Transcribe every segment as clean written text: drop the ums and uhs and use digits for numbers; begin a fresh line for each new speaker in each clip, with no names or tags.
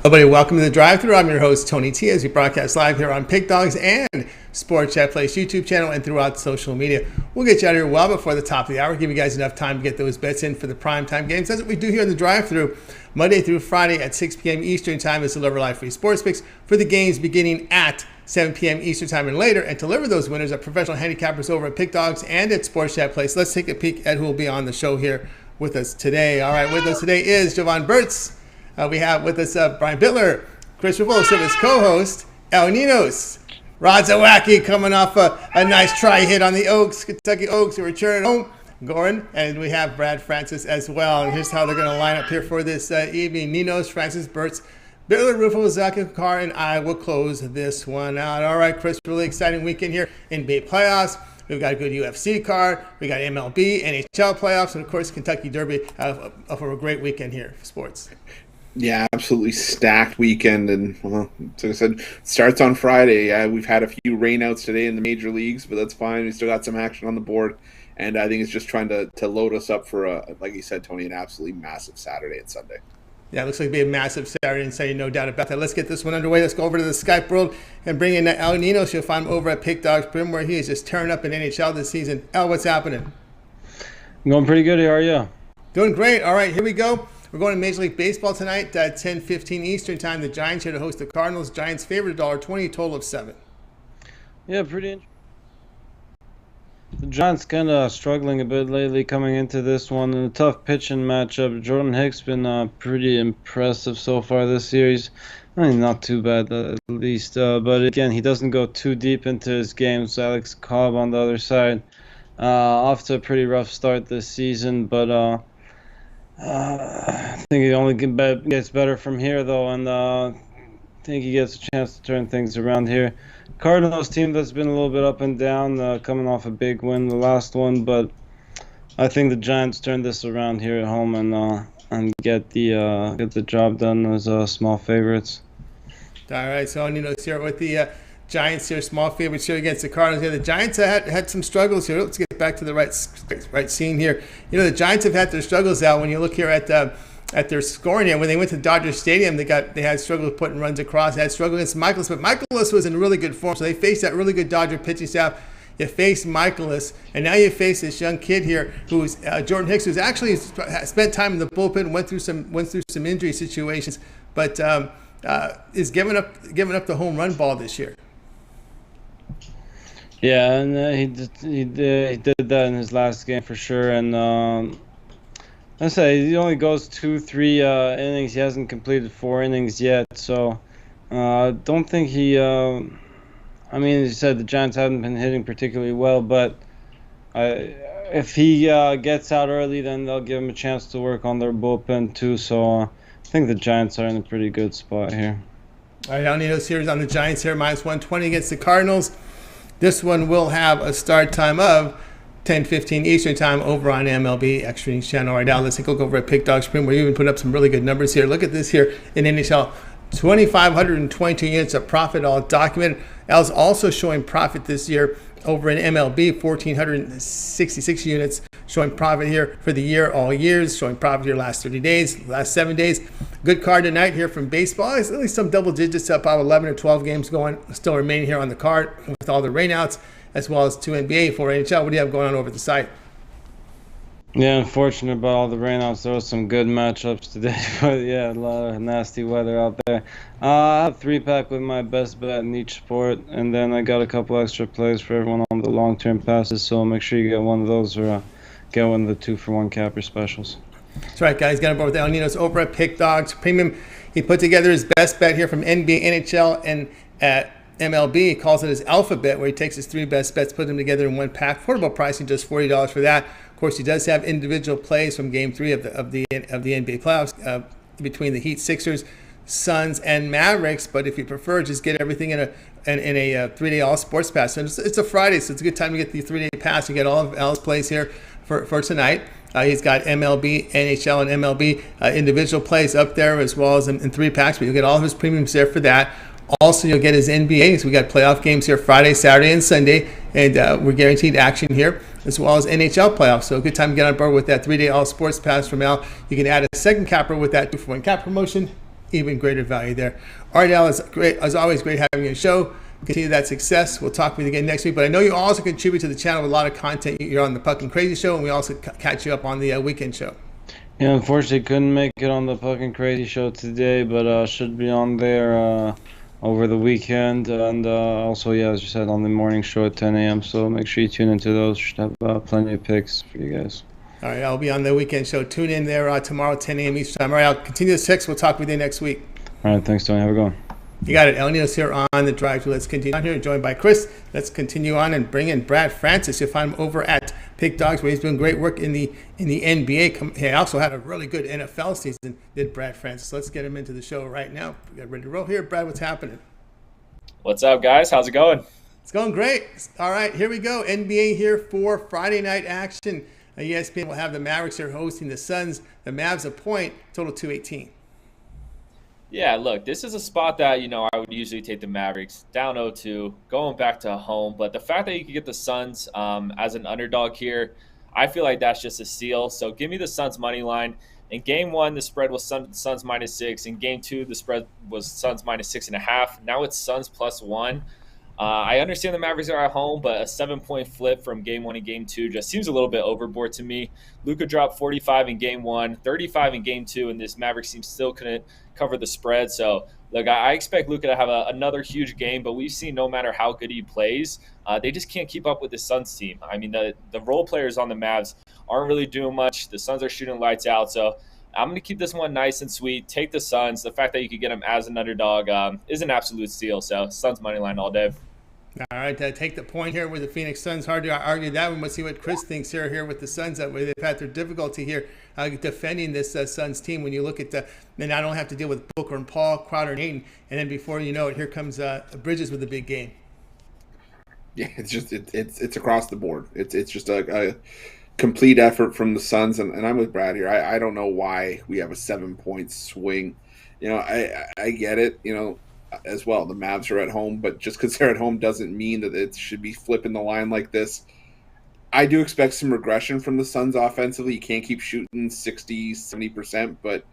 Everybody, welcome to the drive-thru. I'm your host, Tony T, as we broadcast live here on Pig Dogs and Sports Chat Place YouTube channel and throughout social media. We'll get you out of here well before the top of the hour, give you guys enough time to get those bets in for the primetime games. That's what we do here in the drive-thru. Monday through Friday at 6 p.m. Eastern Time is deliver live free sports picks for the games beginning at 7 p.m. Eastern Time and later, and deliver those winners at professional handicappers over at Pig Dogs and at Sports Chat Place. Let's take a peek at who will be on the show here with us today. All right, with us today is Jovan Burts. We have with us Brian Bitler, Chris Ruffolo, service co-host, Ninos, Rod Zawacki coming off a nice try hit on the Oaks, Kentucky Oaks, who return home, Goran, and we have Brad Francis as well. And here's how they're going to line up here for this evening. Ninos, Francis, Burts, Bitler, Ruffolo, Zawacky, Kucar, and I will close this one out. All right, Chris, really exciting weekend here in NBA playoffs. We've got a good UFC card. We got MLB, NHL playoffs, and of course, Kentucky Derby for a great weekend here for sports.
Yeah, absolutely stacked weekend, and well, like I said, it starts on Friday. We've had a few rainouts today in the major leagues, but that's fine. We still got some action on the board, and I think it's just trying to load us up for, like you said, Tony, an absolutely massive Saturday and Sunday.
Yeah, it looks like it'll be a massive Saturday and Sunday, no doubt about that. Let's get this one underway. Let's go over to the Skype world and bring in Ninos. You'll find him over at Pig Dogs Brim, where he is just tearing up in NHL this season. What's happening?
I'm going pretty good. How are you?
Doing great. All right, here we go. We're going to Major League Baseball tonight at 10:15 Eastern Time. The Giants here to host the Cardinals. Giants favorite $1.20, total of 7.
Yeah, pretty interesting. The Giants kind of struggling a bit lately coming into this one. In a tough pitching matchup, Jordan Hicks been pretty impressive so far this series. I mean, not too bad at least. But again, he doesn't go too deep into his games. Alex Cobb on the other side, off to a pretty rough start this season, but I think he only gets better from here, though, and I think he gets a chance to turn things around here. Cardinals team that's been a little bit up and down, coming off a big win, the last one, but I think the Giants turn this around here at home and get the job done as small favorites.
All right, so Nino's here with the Giants here, small favorites here against the Cardinals. Yeah, the Giants had some struggles here. Let's get back to the right scene here. You know, the Giants have had their struggles out. When you look here at their scoring here, when they went to Dodger Stadium, they had struggles putting runs across. They had struggle against Michaelis, but Michaelis was in really good form. So they faced that really good Dodger pitching staff. You face Michaelis, and now you face this young kid here, who's Jordan Hicks, who's actually spent time in the bullpen, went through some injury situations, but is giving up the home run ball this year.
Yeah, and he did that in his last game for sure. And I say he only goes 2-3 innings. He hasn't completed 4 innings yet, so don't think he. I mean, as you said, the Giants haven't been hitting particularly well, but if he gets out early, then they'll give him a chance to work on their bullpen too. So I think the Giants are in a pretty good spot here.
All right, Ninos here is on the Giants here, -120 against the Cardinals. This one will have a start time of 10:15 Eastern Time over on MLB Extra Innings channel. All right, now let's take a look over at Pig Dogs Spring, where you even put up some really good numbers here. Look at this here in NHL. 2,522 units of profit, all documented. Al's also showing profit this year over in MLB, 1,466 units showing profit here for the year, all years, showing profit here last 30 days, last 7 days. Good card tonight here from baseball. There's at least some double digits, about 11 or 12 games going, still remaining here on the card with all the rainouts, as well as 2 NBA, 4 NHL. What do you have going on over the site?
Yeah, unfortunate about all the rainouts. There was some good matchups today, but yeah, a lot of nasty weather out there. I have 3-pack with my best bet in each sport, and then I got a couple extra plays for everyone on the long-term passes, so make sure you get one of those or get one of the 2-for-1 capper specials.
That's right, guys. Got him both with Ninos over at Pick Dogs Premium. He put together his best bet here from NBA, NHL, and MLB. He calls it his alphabet, where he takes his 3 best bets, put them together in one pack. Affordable pricing, just $40 for that. Of course, he does have individual plays from Game 3 of the NBA playoffs between the Heat, Sixers, Suns, and Mavericks. But if you prefer, just get everything in a 3-day all sports pass. And it's a Friday, so it's a good time to get the 3-day pass. You get all of Al's plays here for tonight. He's got MLB, NHL, and MLB individual plays up there, as well as in 3 packs. But you'll get all of his premiums there for that. Also, you'll get his NBA. So we got playoff games here Friday, Saturday, and Sunday, and we're guaranteed action here, as well as NHL playoffs. So a good time to get on board with that 3-day all sports pass from Al. You can add a second capper with that 2-for-1 cap promotion even greater value there. All right, Al, it's great as always. Great having you on the show. Continue that success. We'll talk with you again next week. But I know you also contribute to the channel with a lot of content. You're on the Puck and Crazy show, and we also catch you up on the weekend show.
Yeah, unfortunately couldn't make it on the Puck and Crazy show today, but should be on there over the weekend, and also, yeah, as you said, on the morning show at 10 a.m. So make sure you tune into those. Should have plenty of picks for you guys. All
right, I'll be on the weekend show. Tune in there tomorrow, 10 a.m. Eastern time. All right, I'll continue the 6. We'll talk with you next week.
All right, thanks, Tony. Have a good one.
You got it. Ninos here on the drive. Let's continue on here, joined by Chris. Let's continue on and bring in Brad Francis. You'll find him over at Pick Dogs, where he's doing great work in the NBA. He also had a really good NFL season, did Brad Francis. Let's get him into the show right now. We got ready to roll here. Brad, what's happening?
What's up, guys? How's it going?
It's going great. All right, here we go. NBA here for Friday night action. ESPN will have the Mavericks here hosting the Suns. The Mavs a point, total 218.
Yeah, look, this is a spot that, I would usually take the Mavericks down 0-2, going back to home. But the fact that you could get the Suns as an underdog here, I feel like that's just a steal. So give me the Suns money line. In Game 1, the spread was Suns -6. In Game 2, the spread was Suns -6.5. Now it's Suns +1. I understand the Mavericks are at home, but a 7-point flip from Game 1 and Game 2 just seems a little bit overboard to me. Luka dropped 45 in Game 1, 35 in Game 2, and this Mavericks team still couldn't cover the spread. So, look, I expect Luka to have another huge game, but we've seen no matter how good he plays, they just can't keep up with the Suns team. I mean, the role players on the Mavs aren't really doing much. The Suns are shooting lights out, so I'm going to keep this one nice and sweet. Take the Suns. The fact that you could get them as an underdog is an absolute steal. So Suns money line all day.
All right, take the point here with the Phoenix Suns. Hard to argue that one. Let's see what Chris thinks here with the Suns. That way they've had their difficulty here defending this Suns team. When you look at and I don't have to deal with Booker and Paul, Crowder and Ayton, and then before you know it, here comes Bridges with a big game.
Yeah, it's just it's across the board. It's just a complete effort from the Suns, and I'm with Brad here. I don't know why we have a 7-point swing. I get it. As well, the Mavs are at home, but just because they're at home doesn't mean that it should be flipping the line like this. I do expect some regression from the Suns offensively. You can't keep shooting 60, 70%, but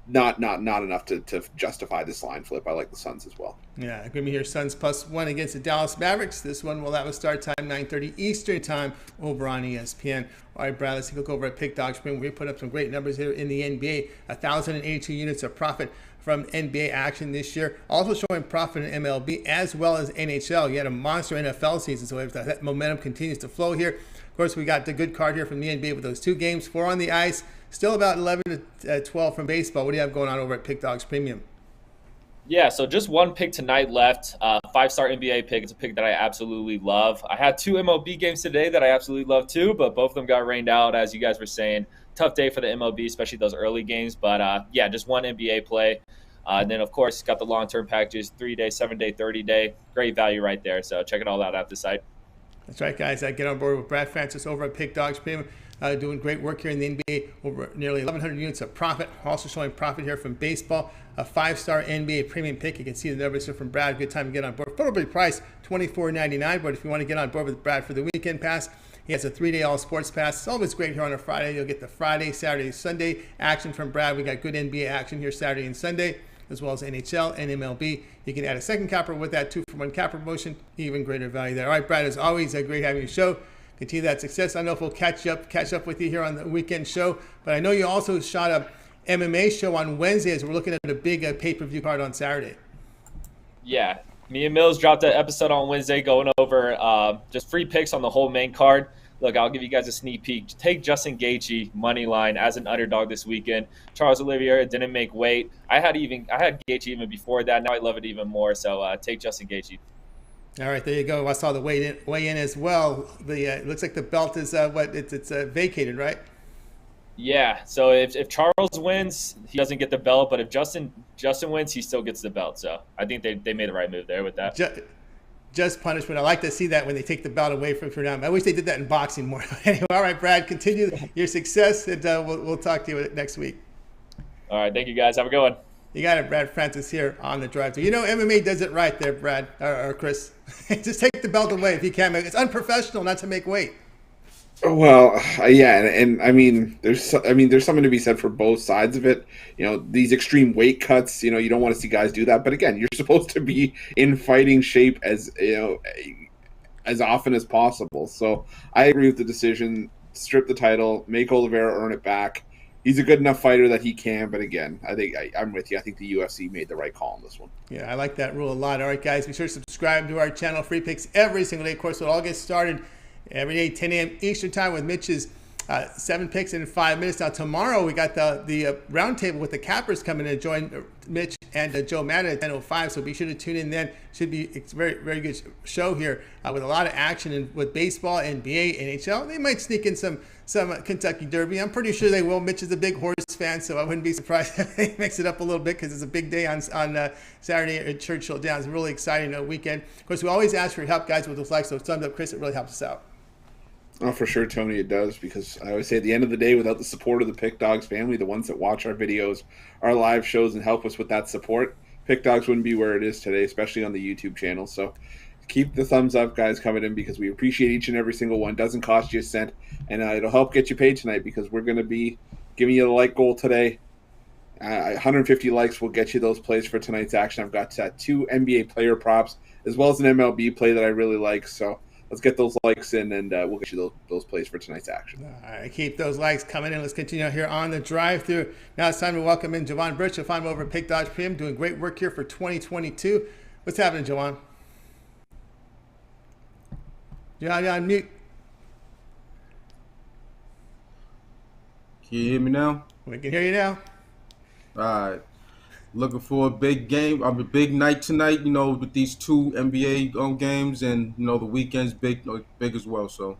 not enough to justify this line flip. I like the Suns as well.
Yeah, agree with me here. Suns +1 against the Dallas Mavericks. This one will have a start time 9:30 Eastern time over on ESPN. All right, Brad, let's take a look over at Pick Dog Spring. We put up some great numbers here in the NBA. 1,082 units of profit from NBA action this year. Also showing profit in MLB as well as NHL. You had a monster NFL season, so if that momentum continues to flow here. Of course, we got the good card here from the NBA with those 2 games, 4 on the ice. Still about 11 to 12 from baseball. What do you have going on over at Pick Dogs Premium?
Yeah, so just one pick tonight left. 5-star NBA pick. It's a pick that I absolutely love. I had 2 MLB games today that I absolutely love too, but both of them got rained out, as you guys were saying. Tough day for the MLB, especially those early games. But, yeah, just one NBA play. And then, of course, got the long-term packages, 3-day, 7-day, 30-day. Great value right there. So check it all out at the site.
That's right, guys. Get on board with Brad Francis over at Pick Dogs Premium. Doing great work here in the NBA, over nearly 1,100 units of profit. Also showing profit here from baseball. A 5-star NBA premium pick. You can see the numbers here from Brad. Good time to get on board. Probably price $24.99, but if you want to get on board with Brad for the weekend pass, he has a 3-day all sports pass. It's always great here on a Friday. You'll get the Friday, Saturday, Sunday action from Brad. We got good NBA action here Saturday and Sunday, as well as NHL and MLB. You can add a second capper with that 2-for-1 capper promotion. Even greater value there. All right, Brad, as always, great having you show. Continue that success. I don't know if we'll catch up with you here on the weekend show, but I know you also shot a MMA show on Wednesday as we're looking at a big pay-per-view card on Saturday.
Yeah, me and Mills dropped an episode on Wednesday going over just free picks on the whole main card. Look, I'll give you guys a sneak peek. Take Justin Gaethje money line as an underdog this weekend. Charles Oliveira didn't make weight. I had Gaethje even before that. Now I love it even more. So take Justin Gaethje.
All right, there you go. I saw the weigh in as well. It looks like the belt is it's vacated, right?
Yeah. So if Charles wins, he doesn't get the belt, but if Justin wins, he still gets the belt. So I think they made the right move there with that.
Just punishment. I like to see that when they take the belt away from him. I wish they did that in boxing more. Anyway, all right, Brad, continue your success, and we'll talk to you next week.
All right, thank you guys. Have a good one.
You got it, Brad Francis here on the drive. MMA does it right there, Brad or Chris. Just take the belt away if you can. It's unprofessional not to make weight.
Well, yeah, and I mean, there's something to be said for both sides of it. These extreme weight cuts. You don't want to see guys do that. But again, you're supposed to be in fighting shape as often as possible. So I agree with the decision. Strip the title, make Oliveira earn it back. He's a good enough fighter that he can. But again, I'm with you. I think the UFC made the right call on this one.
Yeah, I like that rule a lot. All right, guys, be sure to subscribe to our channel. Free picks every single day. Of course, we'll all get started every day, 10 a.m. Eastern time with Mitch's 7 picks in 5 minutes. Now, tomorrow we got the roundtable with the Cappers coming to join Mitch and Joe Madden at 10:05. So be sure to tune in then. Should be a very, very good show here with a lot of action with baseball, NBA, NHL. They might sneak in some Kentucky Derby. I'm pretty sure they will. Mitch is a big horse fan, so I wouldn't be surprised if they mix it up a little bit because it's a big day on Saturday at Churchill Downs. Really exciting weekend. Of course, we always ask for your help, guys, with those likes. So thumbs up, Chris. It really helps us out.
Oh, for sure, Tony, it does, because I always say at the end of the day, without the support of the Pick Dogs family, the ones that watch our videos, our live shows, and help us with that support, Pick Dogs wouldn't be where it is today, especially on the YouTube channel. So keep the thumbs up, guys, coming in, because we appreciate each and every single one. It doesn't cost you a cent, and it'll help get you paid tonight, because we're going to be giving you the like goal today. 150 likes will get you those plays for tonight's action. I've got 2 NBA player props, as well as an MLB play that I really like, so let's get those likes in, and we'll get you those plays for tonight's action.
All right, keep those likes coming in. Let's continue here on the drive-through. Now it's time to welcome in Javon Burts. You'll find him over at Pick Dogs PM, doing great work here for 2022. What's happening, Javon? You're on mute.
Can you hear me now?
We can hear you now.
All right. Looking for a big game, a big night tonight, with these 2 NBA games, and, the weekend's big as well, so.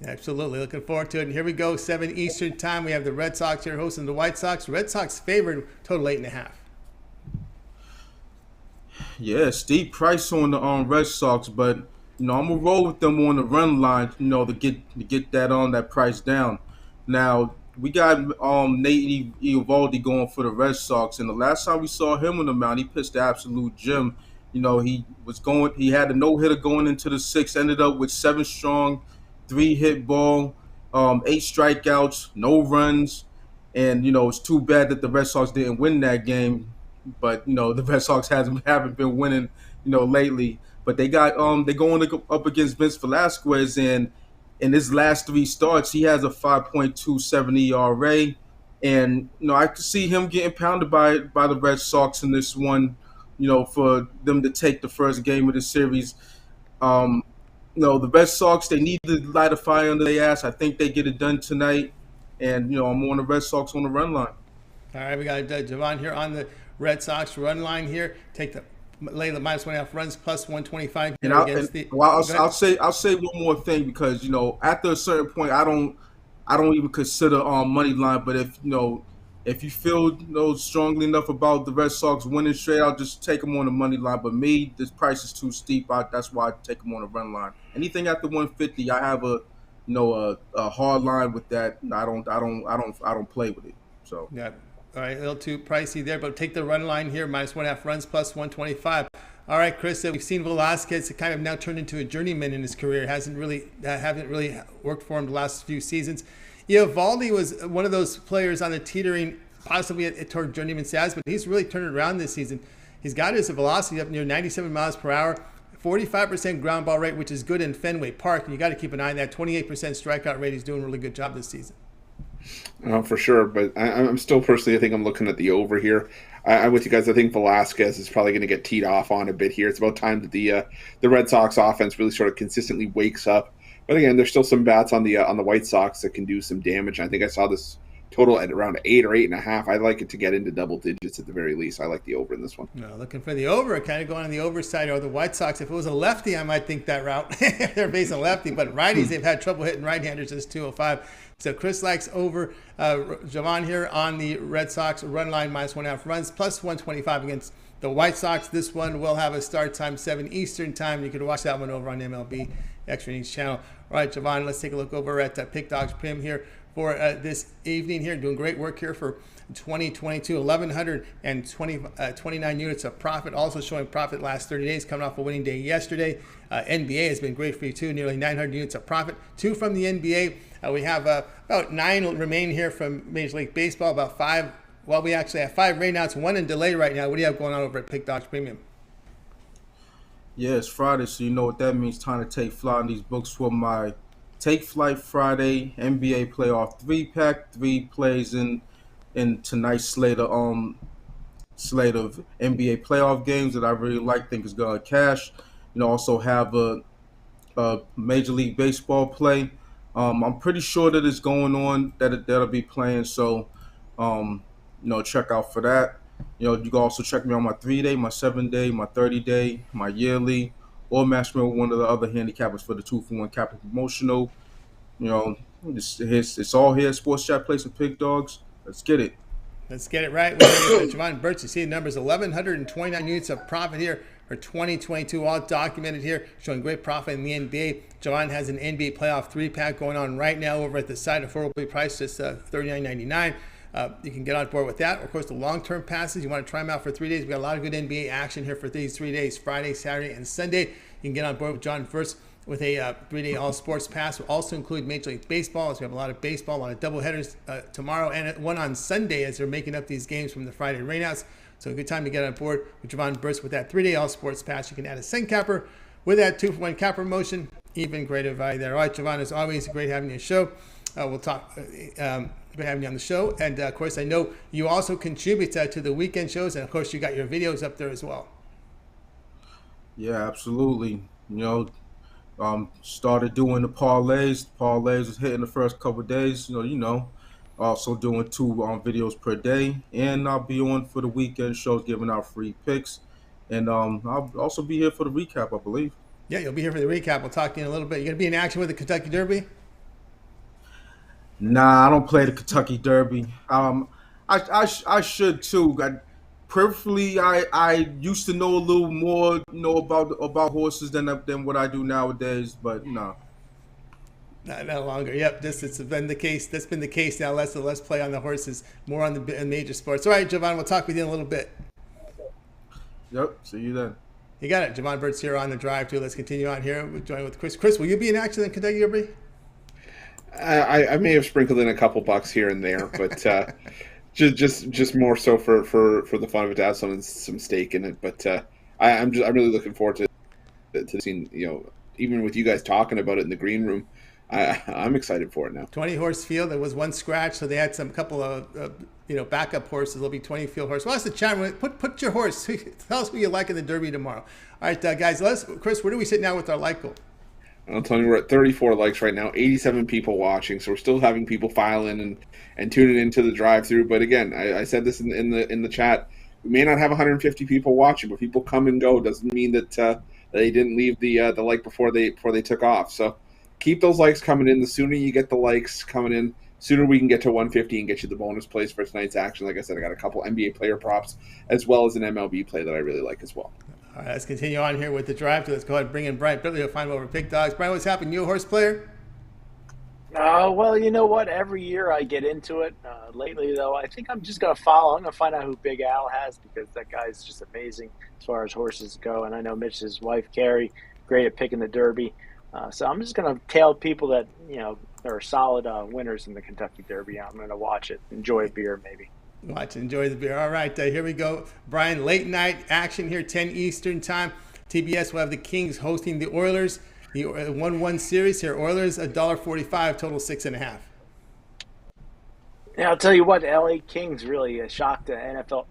Absolutely. Looking forward to it. And here we go, 7 Eastern time. We have the Red Sox here hosting the White Sox. Red Sox favored, total 8.5.
Yeah, steep price on the Red Sox, but, I'm going to roll with them on the run line, to get that price down. Now, we got Nate Eovaldi going for the Red Sox, and the last time we saw him on the mound, he pitched the absolute gem. He had a no-hitter going into the 6th, ended up with 7 strong, 3 hit ball, 8 strikeouts, no runs, and it's too bad that the Red Sox didn't win that game. But the Red Sox haven't been winning lately. But they going up against Vince Velasquez, and in his last 3 starts, he has a 5.27 ERA, and I could see him getting pounded by the Red Sox in this one. For them to take the first game of the series. The Red Sox, they need to light a fire under their ass. I think they get it done tonight, and I'm on the Red Sox on the run line.
All right, we got Javon here on the Red Sox run line here. Lay the -1.5 runs plus 125.
And I'll say one more thing, because after a certain point, I don't even consider money line. But if you feel strongly enough about the Red Sox winning straight, I'll just take them on the money line. But me, this price is too steep. That's why I take them on the run line. Anything after 150, I have a hard line with that. I don't play with it. So
yeah. All right, a little too pricey there, but take the run line here, -1.5 runs plus 125. All right, Chris, we've seen Velasquez kind of now turned into a journeyman in his career. Haven't really worked for him the last few seasons. Eovaldi was one of those players on the teetering, possibly toward journeyman status, but he's really turned it around this season. He's got his velocity up near 97 miles per hour, 45% ground ball rate, which is good in Fenway Park, and you got to keep an eye on that. 28% strikeout rate. He's doing a really good job this season.
For sure, but I'm still personally, I think I'm looking at the over here. I'm with you guys. I think Velasquez is probably going to get teed off on a bit here. It's about time that the Red Sox offense really sort of consistently wakes up. But again, there's still some bats on the White Sox that can do some damage. I think I saw this total at around 8 or 8.5. I'd like it to get into double digits at the very least. I like the over in this one.
No, looking for the over, kind of going on the over side, or the White Sox. If it was a lefty, I might think that route. They're facing a lefty, but righties, they've had trouble hitting right-handers since 205. So Chris likes over. Javon here on the Red Sox run line, -1.5 runs, plus 125 against the White Sox. This one will have a start time 7 Eastern time. You can watch that one over on MLB Extra Innings channel. All right, Javon, let's take a look over at Pick Dogs Prim here for this evening here. Doing great work here for 2022, 1,129 units of profit. Also showing profit last 30 days, coming off a winning day yesterday. NBA has been great for you too, nearly 900 units of profit. 2 from the NBA. We have about 9 remaining here from Major League Baseball, about 5. Well, we actually have 5 rainouts, 1 in delay right now. What do you have going on over at Pick Dogs Premium?
Yeah, it's Friday, so you know what that means. Time to take flight on these books for my Take Flight Friday NBA Playoff 3-pack. 3 plays in tonight's slate of NBA playoff games that I really like, think is going to cash. You know, also have a Major League Baseball play. I'm pretty sure that it's going on, that'll be playing, so check out for that. You know, you can also check me on my 3-day, my 7-day, my 30-day, my yearly, or match me with one of the other handicappers for the 2-for-1 Captain Promotional. You know, it's all here. Sports Chat Place and Pig Dogs. Let's get it.
Let's get it right. We're Javon Burts. You see the numbers, 1,129 units of profit here for 2022, all documented here, showing great profit in the NBA. Javon has an NBA playoff 3-pack going on right now over at the site, affordably priced, just $39.99. You can get on board with that. Of course, the long-term passes, you want to try them out for 3 days. We got a lot of good NBA action here for these 3 days, Friday, Saturday, and Sunday. You can get on board with Jovan Burts with a 3-day all-sports pass. We'll also include Major League Baseball, as we have a lot of baseball, a lot of doubleheaders tomorrow, and one on Sunday as they're making up these games from the Friday rainouts. So a good time to get on board with Javon Burts with that 3-day all-sports pass. You can add a cent capper with that 2-for-1 capper promotion. Even greater value there. All right, Javon, as always, great having you on the show. We'll talk... Great having you on the show. And of course, I know you also contribute to the weekend shows, and of course, you got your videos up there as well.
Yeah, absolutely. You know, started doing the parlays. Parlays was hitting the first couple of days. Also doing 2 videos per day, and I'll be on for the weekend shows, giving out free picks, and I'll also be here for the recap, I believe.
Yeah, you'll be here for the recap. We'll talk to you in a little bit. You're gonna be in action with the Kentucky Derby.
Nah, I don't play the Kentucky Derby. I should too. I used to know a little more, about horses than what I do nowadays. But no,
not longer. Yep, it's been the case. That's been the case now. Let's play on the horses, more on the major sports. All right, Javon, we'll talk with you in a little bit.
Yep, see you then.
You got it. Javon Burts here on the drive too. Let's continue on here. We're joined with Chris. Chris, will you be in action in Kentucky Derby?
I may have sprinkled in a couple bucks here and there, but just more so for the fun of it, to have some stake in it. But I'm really looking forward to seeing, even with you guys talking about it in the green room, I'm excited for it now. 20
horse field. There was one scratch, so they had couple of backup horses. There'll be 20 field horse. Well, that's the chat. Put your horse. Tell us who you like in the Derby tomorrow. All right, guys. Chris, where do we sit now with our like goal?
I'll tell you, we're at 34 likes right now, 87 people watching, so we're still having people file in and tuning into the drive-through. But again, I said this in the chat, we may not have 150 people watching, but people come and go. Doesn't mean that they didn't leave the like before they took off. So keep those likes coming in. The sooner you get the likes coming in, sooner we can get to 150 and get you the bonus plays for tonight's action. Like I said, I got a couple NBA player props as well as an MLB play that I really like as well.
All right, let's continue on here with the drive. Let's go ahead and bring in Brian Bitler. You'll find him over Pick Dogs. Brian, what's happening? You a horse player?
Well, you know what? Every year I get into it. Lately, though, I think I'm just going to follow. I'm going to find out who Big Al has, because that guy's just amazing as far as horses go. And I know Mitch's wife, Carrie, great at picking the Derby. So I'm just going to tail people that, are solid winners in the Kentucky Derby. I'm going to watch it, enjoy a beer maybe.
Watch, enjoy the beer. All right, here we go. Brian, late night action here, 10 Eastern time. TBS will have the Kings hosting the Oilers. The 1-1 series here. Oilers, $1.45, total 6.5.
Yeah, I'll tell you what, the LA Kings really shocked the NHL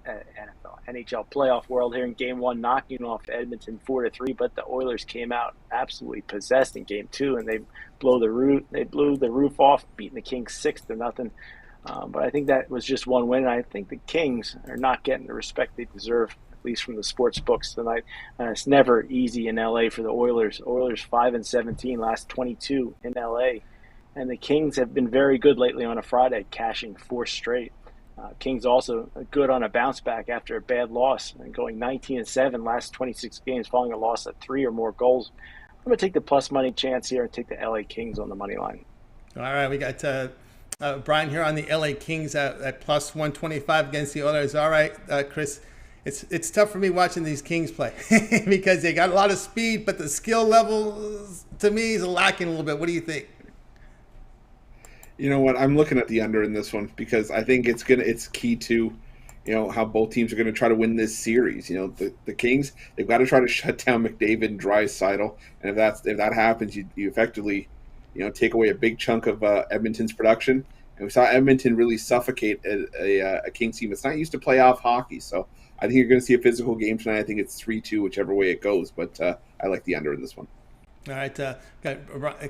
playoff world here in Game 1, knocking off Edmonton 4-3. But the Oilers came out absolutely possessed in Game 2, and they blew the roof off, beating the Kings 6-0. But I think that was just one win. And I think the Kings are not getting the respect they deserve, at least from the sports books tonight. It's never easy in LA for the Oilers. Oilers 5-17, last 22 in LA. And the Kings have been very good lately on a Friday, cashing 4 straight. Kings also good on a bounce back after a bad loss, and going 19-7 last 26 games following a loss of 3 or more goals. I'm going to take the plus money chance here and take the LA Kings on the money line.
All right, we got Brian here on the LA Kings at plus 125 against the Oilers. All right, Chris, it's tough for me watching these Kings play because they got a lot of speed, but the skill level to me is lacking a little bit. What do you think?
You know what? I'm looking at the under in this one because I think it's key to, how both teams are going to try to win this series. The Kings, they've got to try to shut down McDavid and Draisaitl, and if that happens, you effectively, take away a big chunk of Edmonton's production. And we saw Edmonton really suffocate a Kings team that's not used to playoff hockey. So I think you're going to see a physical game tonight. I think it's 3-2, whichever way it goes. But I like the under in this one.
All right,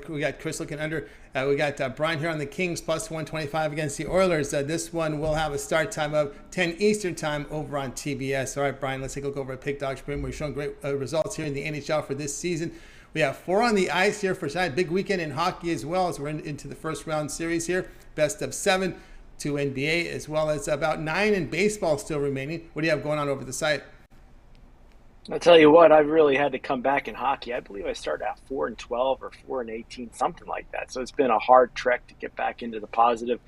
we got Chris looking under. We got Brian here on the Kings plus 125 against the Oilers. This one will have a start time of 10 Eastern time over on TBS. All right, Brian, let's take a look over at Pick Dog Spring. We're showing great results here in the NHL for this season. We have 4 on the ice here for tonight. Big weekend in hockey as well as we're into the first round series here. Best of 7, 2 NBA, as well as about 9 in baseball still remaining. What do you have going on over the site?
I'll tell you what, I've really had to come back in hockey. I believe I started out 4-12 or 4-18, something like that. So it's been a hard trek to get back into the positive.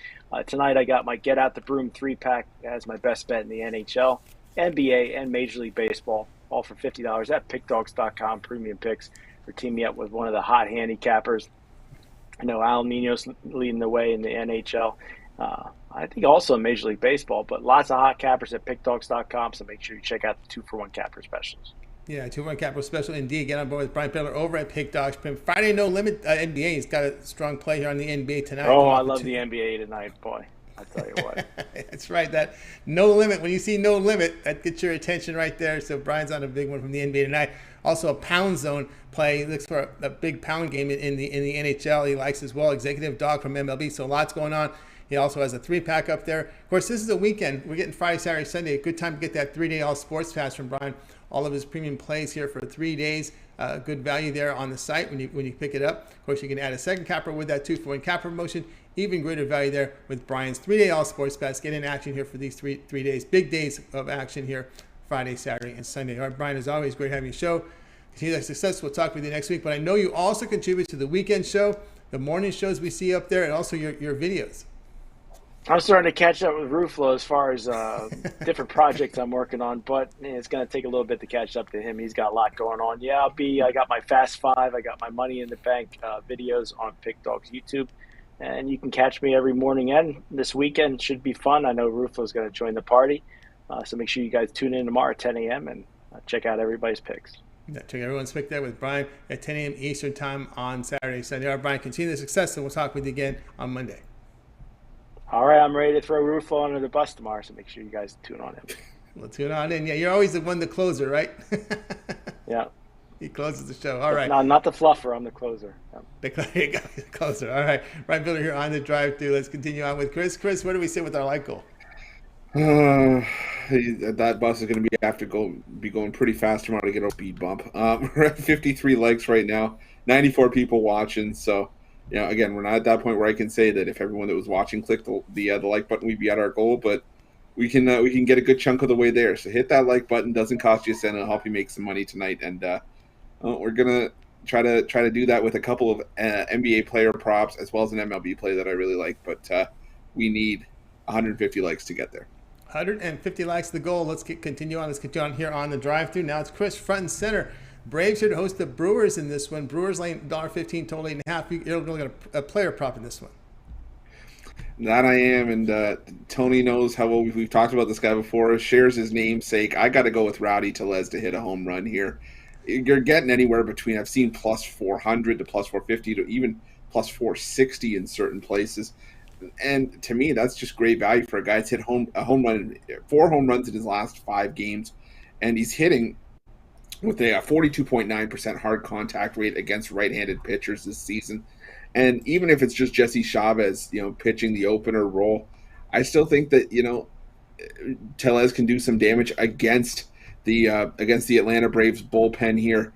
Tonight I got my Get Out the Broom 3-pack as my best bet in the NHL, NBA, and Major League Baseball, all for $50 at pickdogs.com, premium picks. We're teaming up with one of the hot handicappers. I know Al Ninos leading the way in the NHL. I think also in Major League Baseball, but lots of hot cappers at pickdogs.com, so make sure you check out the 2-for-1 capper specials.
Yeah, 2-for-1 capper special indeed. Get on board with Brian Bitler over at Pick Dogs. Friday No Limit NBA. He's got a strong play here on the NBA tonight.
Oh, I love the NBA tonight, boy. I tell you what.
That's right. That No Limit. When you see No Limit, that gets your attention right there. So Brian's on a big one from the NBA tonight. Also a pound zone play. He looks for a big pound game in the NHL. He likes as well. Executive Dog from MLB. So lots going on. He also has a 3-pack up there. Of course, this is a weekend. We're getting Friday, Saturday, Sunday. A good time to get that 3-day all sports pass from Brian. All of his premium plays here for 3 days. Good value there on the site when you pick it up. Of course, you can add a second capper with that 2-for-1 capper promotion. Even greater value there with Brian's 3-day all sports pass. Get in action here for these three days. Big days of action here, Friday, Saturday, and Sunday. All right, Brian, as always, great having you show. Continue that success. We'll talk with you next week. But I know you also contribute to the weekend show, the morning shows we see up there, and also your videos.
I'm starting to catch up with Ruffolo as far as different projects I'm working on, but it's going to take a little bit to catch up to him. He's got a lot going on. Yeah, I got my Fast 5, I got my Money in the Bank videos on Pick Dogs YouTube, and you can catch me every morning, and this weekend should be fun. I know Ruffolo's going to join the party, so make sure you guys tune in tomorrow at 10 a.m. and check out everybody's picks.
Yeah, check everyone's pick there with Brian at 10 a.m. Eastern time on Saturday, Sunday. All right, Brian, continue the success, and we'll talk with you again on Monday.
All right, I'm ready to throw Ruffolo under the bus tomorrow, so make sure you guys tune on him.
We'll tune on in. Yeah, you're always the one, the closer, right?
Yeah.
He closes the show. All right.
No, not the fluffer. I'm the closer.
There you go, the closer. All right. Brian Bitler here on the drive-thru. Let's continue on with Chris. Chris, where do we sit with our light goal?
That bus is going to be going pretty fast tomorrow to get a speed bump. We're at 53 likes right now, 94 people watching, so again, we're not at that point where I can say that if everyone that was watching clicked the like button, we'd be at our goal. But we can get a good chunk of the way there. So hit that like button. Doesn't cost you a cent. It'll help you make some money tonight. And we're gonna try to do that with a couple of NBA player props as well as an MLB play that I really like. But we need 150 likes to get there.
150 likes the goal. Let's continue on. Let's continue on here on the drive-thru. Now it's Chris front and center. Braves here to host the Brewers in this one. Brewers laying $1.15, total 8.5. You're going to get a player prop in this one.
That I am, and Tony knows how well we've talked about this guy before. Shares his namesake. I got to go with Rowdy Tellez to hit a home run here. You're getting anywhere between, I've seen plus 400 to plus 450 to even plus 460 in certain places. And to me, that's just great value for a guy that's hit a home run, 4 home runs in his last 5 games, and he's hitting with a 42.9% hard contact rate against right-handed pitchers this season. And even if it's just Jesse Chavez, pitching the opener role, I still think that, Tellez can do some damage against the Atlanta Braves bullpen here.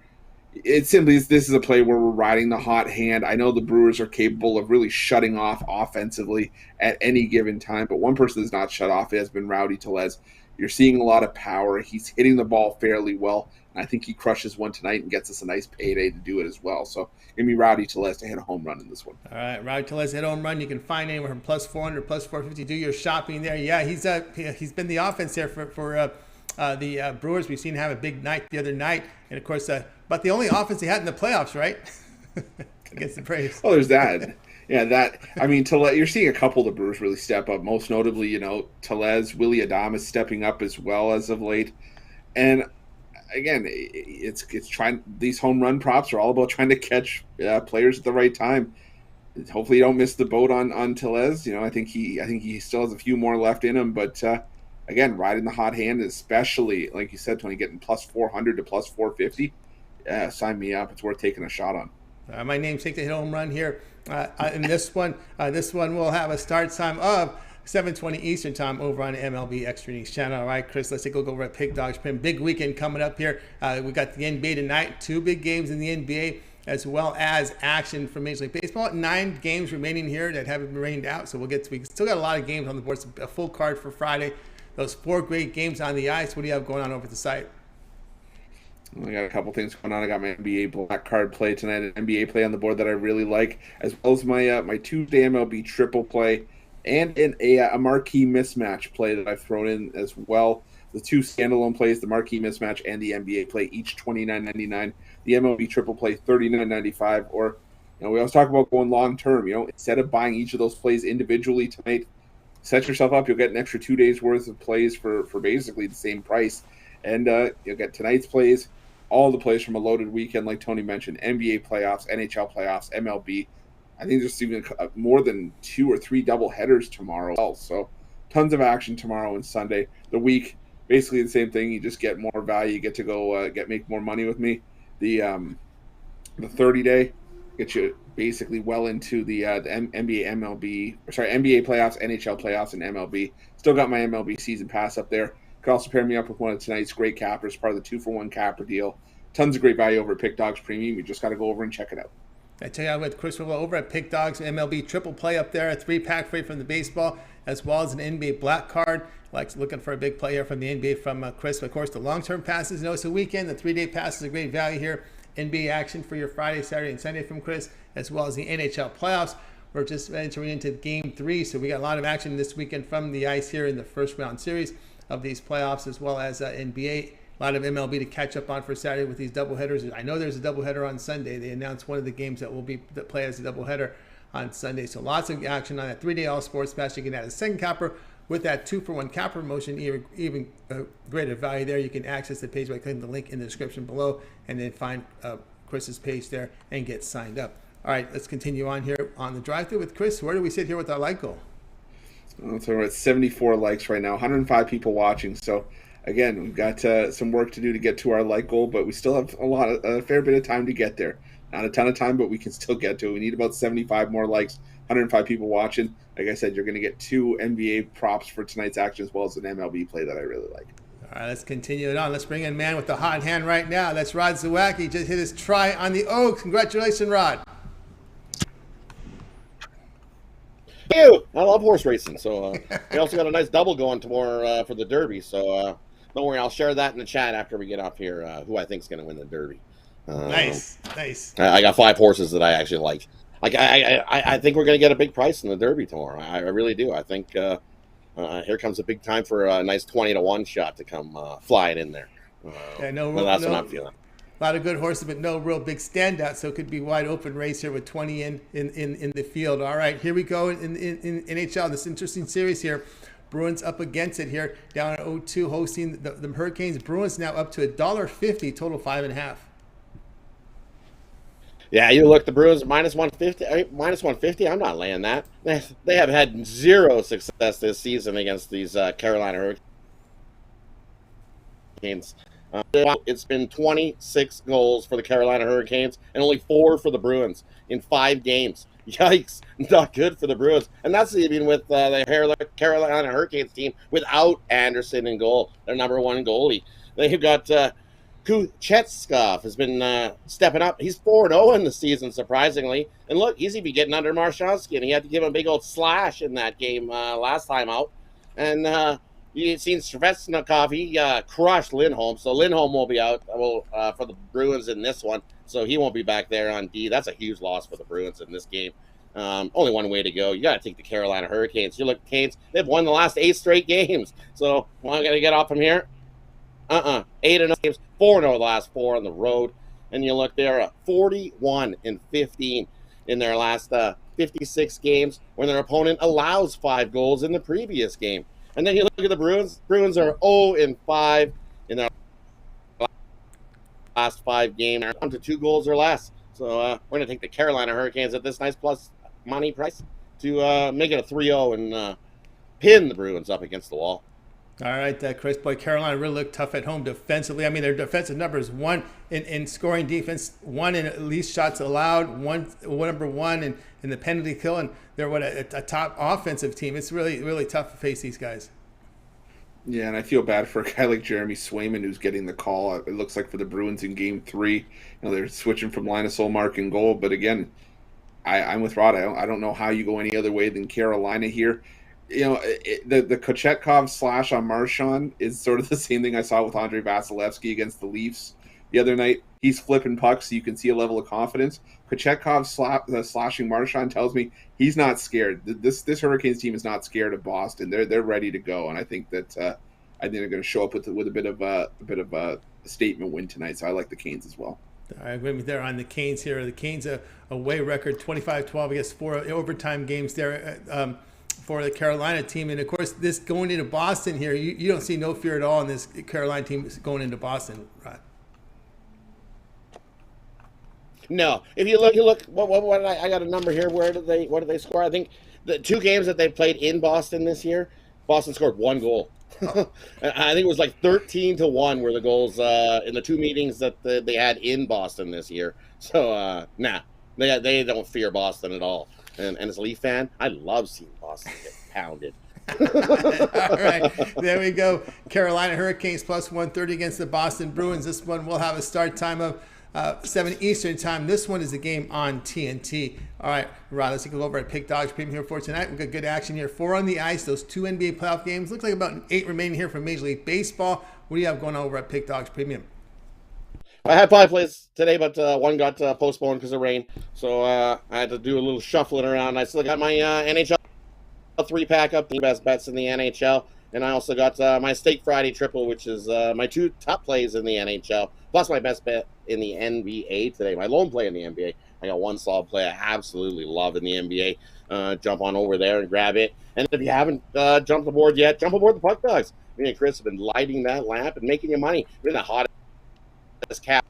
It simply is, this is a play where we're riding the hot hand. I know the Brewers are capable of really shutting off offensively at any given time, but one person that's not shut off has been Rowdy Tellez. You're seeing a lot of power. He's hitting the ball fairly well. And I think he crushes one tonight and gets us a nice payday to do it as well. So give me Rowdy Tellez to hit a home run in this one.
All right, Rowdy Tellez hit a home run. You can find anywhere from plus 400, plus 450. Do your shopping there. Yeah, he's been the offense there for the Brewers. We've seen him have a big night the other night. And, of course, but the only offense he had in the playoffs, right? Against the Braves.
Oh, there's that. Yeah, Tellez, you're seeing a couple of the Brewers really step up. Most notably, Tellez, Willy Adames stepping up as well as of late. And again, it's trying. These home run props are all about trying to catch players at the right time. Hopefully, you don't miss the boat on Tellez. I think he still has a few more left in him. But again, riding the hot hand, especially like you said, Tony, getting plus 400 to plus 450. Sign me up. It's worth taking a shot on.
My namesake to hit a home run here. In this one will have a start time of 7:20 Eastern time over on MLB Extra Innings channel. All right, Chris, let's take a look over at Pick Dogs. Big weekend coming up here. We got the NBA tonight, 2 big games in the NBA, as well as action from Major League Baseball. 9 games remaining here that haven't been rained out, so we still got a lot of games on the board. It's a full card for Friday. Those 4 great games on the ice. What do you have going on over at the site?
I got a couple things going on. I got my NBA black card play tonight, an NBA play on the board that I really like, as well as my Tuesday MLB triple play and a marquee mismatch play that I've thrown in as well. The 2 standalone plays, the marquee mismatch and the NBA play, each $29.99. The MLB triple play $39.95. Or we always talk about going long term. Instead of buying each of those plays individually tonight, set yourself up. You'll get an extra 2 days worth of plays for basically the same price, and you'll get tonight's plays. All the plays from a loaded weekend, like Tony mentioned, NBA playoffs, NHL playoffs, MLB. I think there's even more than 2 or 3 double headers tomorrow. So tons of action tomorrow and Sunday. The week, basically the same thing. You just get more value. You get to go make more money with me. The 30-day gets you basically well into the NBA playoffs, NHL playoffs, and MLB. Still got my MLB season pass up there. Could also pair me up with one of tonight's great cappers, part of the 2-for-1 capper deal. Tons of great value over at Pick Dogs Premium. You just got to go over and check it out.
I tell you what, Chris, over at Pick Dogs, MLB triple play up there, a 3-pack free from the baseball, as well as an NBA black card. Looking for a big play here from the NBA from Chris. Of course, the long-term passes, it's a weekend. The 3-day pass is a great value here. NBA action for your Friday, Saturday, and Sunday from Chris, as well as the NHL playoffs. We're just entering into Game 3, so we got a lot of action this weekend from the ice here in the first round series of these playoffs, as well as NBA. A lot of MLB to catch up on for Saturday with these doubleheaders. I know there's a doubleheader on Sunday. They announced one of the games that play as a doubleheader on Sunday. So lots of action on that 3-day all sports pass. You can add a second capper with that 2-for-1 capper promotion, even greater value there. You can access the page by clicking the link in the description below and then find Chris's page there and get signed up. All right, let's continue on here on the drive-thru with Chris. Where do we sit here with our like goal?
So we're at 74 likes right now, 105 people watching. So again, we've got some work to do to get to our like goal, but we still have a fair bit of time to get there. Not a ton of time, but we can still get to it. We need about 75 more likes, 105 people watching. Like I said, you're going to get 2 NBA props for tonight's action, as well as an MLB play that I really like.
All right, let's continue it on. Let's bring in man with the hot hand right now. That's Rod Zawacki. Just hit his try on the Oaks. Congratulations, Rod.
Thank you. I love horse racing. So we also got a nice double going tomorrow for the Derby. So don't worry, I'll share that in the chat after we get off here. Who I think is going to win the Derby.
Nice.
I got 5 horses that I actually like. I think we're going to get a big price in the Derby tomorrow. I really do. I think here comes a big time for a nice 20-1 shot to come flying in there. That's what I'm feeling.
A lot of good horses, but no real big standout, so it could be wide open race here with 20 in the field. All right, here we go in NHL. This interesting series here. Bruins up against it here, down at 0-2, hosting the Hurricanes. Bruins now up to $1.50, total 5.5.
Yeah, you look, the Bruins minus 150. I'm not laying that. They have had 0 success this season against these Carolina Hurricanes. It's been 26 goals for the Carolina Hurricanes and only 4 for the Bruins in 5 games. Yikes, not good for the Bruins. And that's even with the Carolina Hurricanes team without Anderson in goal, their number 1 goalie. They've got Kucherov has been stepping up. He's 4-0 in the season, surprisingly. And look, he's even getting under Marchand, and he had to give him a big old slash in that game last time out. And You've seen Svechnikov, he crushed Lindholm, so Lindholm will be out for the Bruins in this one, so he won't be back there on D. That's a huge loss for the Bruins in this game. Only one way to go. You got to take the Carolina Hurricanes. You look at Canes, they've won the last 8 straight games, so am I going to get off from here? 8-0 games, 4-0 the last 4 on the road, and you look there, 41-15 in their last 56 games when their opponent allows 5 goals in the previous game. And then you look at the Bruins. Bruins are 0-5 in their last 5 games. They're down to 2 goals or less. So we're going to take the Carolina Hurricanes at this nice plus money price to make it a 3-0 and pin the Bruins up against the wall.
All right, Chris. Boy, Carolina really looked tough at home defensively. I mean, their defensive numbers, 1 in scoring defense, 1 in at least shots allowed, number 1 in the penalty kill, and they're a top offensive team. It's really, really tough to face these guys.
Yeah, and I feel bad for a guy like Jeremy Swayman who's getting the call. It looks like for the Bruins in Game 3, they're switching from Linus Ullmark and goal. But again, I'm with Rod. I don't know how you go any other way than Carolina here. The Kochetkov slash on Marchand is sort of the same thing I saw with Andrei Vasilevsky against the Leafs the other night. He's flipping pucks, so you can see a level of confidence. Kochetkov slashing Marchand tells me he's not scared. This Hurricanes team is not scared of Boston. They're ready to go, and I think that they're going to show up with a bit of a statement win tonight. So I like the Canes as well.
All right, with me there on the Canes here. The Canes away record 25-12 against 4 overtime games there. For the Carolina team. And of course, this going into Boston here, you don't see no fear at all in this Carolina team going into Boston, right?
No. If you look, what I got a number here. What did they score? I think the 2 games that they played in Boston this year, Boston scored 1 goal. I think it was like 13-1 were the goals in the 2 meetings that they had in Boston this year. So, they don't fear Boston at all. And as a Leaf fan, I love seeing Boston get pounded.
All right, there we go. Carolina Hurricanes plus 130 against the Boston Bruins. This one will have a start time of 7 Eastern time. This one is a game on TNT. All right, Rod, let's take a look over at Pick Dogs Premium here for tonight. We've got good action here. 4 on the ice, those 2 NBA playoff games. Looks like about 8 remaining here from Major League Baseball. What do you have going on over at Pick Dogs Premium?
I had 5 plays today, but 1 got postponed because of rain. So I had to do a little shuffling around. I still got my NHL 3-pack up, the best bets in the NHL. And I also got my Steak Friday triple, which is my 2 top plays in the NHL, plus my best bet in the NBA today. My lone play in the NBA. I got 1 solid play I absolutely love in the NBA. Jump on over there and grab it. And if you haven't jumped aboard yet, jump aboard the Puck Dogs. Me and Chris have been lighting that lamp and making you money. We're in the hottest capper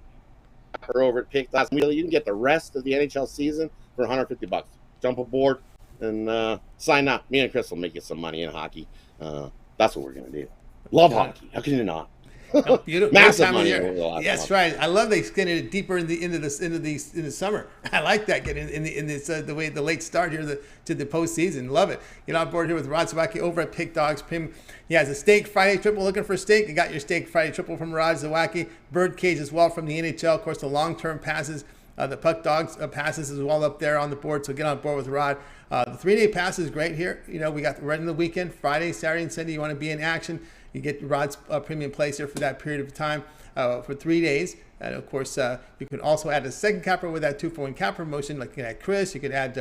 over at Pick Dogs. You can get the rest of the NHL season for $150. Jump aboard and sign up. Me and Chris will make you some money in hockey. That's what we're gonna do. Love hockey. How can you not?
Oh, beautiful.
Massive money over the last
Yes,
month.
right. I love they getting it deeper into the summer. I like that getting in this the way the late start here to the postseason. Love it. Get on board here with Rod Zawacki over at Pick Dogs Premium. He has a Steak Friday triple. Looking for steak? You got your Steak Friday triple from Rod Zawacki. Birdcage as well from the NHL. Of course, the long-term passes. The Puck Dogs passes as well up there on the board, so get on board with Rod. The 3-day pass is great here. We got right in the weekend, Friday, Saturday, and Sunday. You want to be in action, you get Rod's premium plays here for that period of time for 3 days. And of course, you can also add a second capper with that 2-for-1 cap promotion. Like you can add Chris, you could add